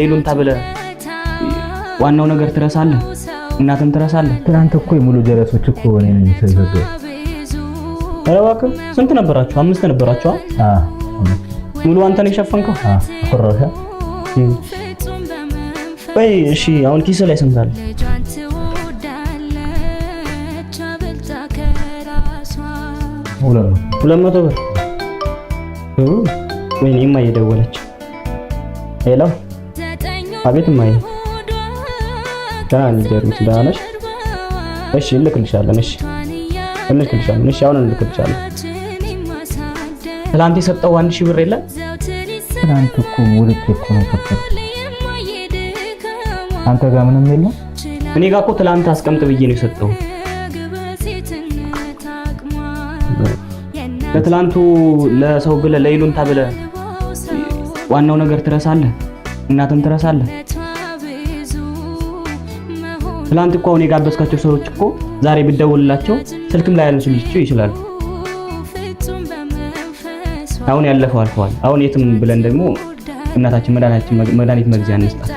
ይሉን ተብለ ዋናው ነገር ትረሳለህ፣ እናትን ትረሳለህ። ትናንት እኮ የሙሉ ጀለሶች እኮ እኔ ነኝ ሰይዘው። ኧረ እባክህ ስንት ነበራችሁ? 5 ነበራችሁ? ሙሉ አንተ ነው የሸፈንከው? ኮራሻ ወይ እሺ፣ አሁን ኪስ ላይ ስንት አለ? 200 ብር። ወይኔ እማዬ ደወለች። ሄሎ፣ አቤት እማዬ። ደህና ነኝ ጀርምስ፣ ደህና ነሽ? እሺ እንልክልሻለን። እሺ እንልክልሻለን። እሺ አሁን እንልክልሻለን። ትላንት የሰጠው 1000 ብር የለም? ትናንት እኮ ሙሉት እኮ ነው ከፈተ። አንተ ጋር ምንም የለም? እኔ ጋር እኮ ትላንት አስቀምጥ ብዬ ነው የሰጠው። ለትላንቱ ለሰው ብለህ ለይሉንታ ብለህ ዋናው ነገር ትረሳለህ፣ እናትን ትረሳለህ። ትላንት እኮ አሁን የጋበዝካቸው ሰዎች እኮ ዛሬ ብትደውልላቸው ስልክም ላይ ያነሱልኝ ይችላሉ። አሁን ያለፈው አልፈዋል። አሁን የትም ብለን ደግሞ እናታችን መድኃኒት መግዣ እንስጣት።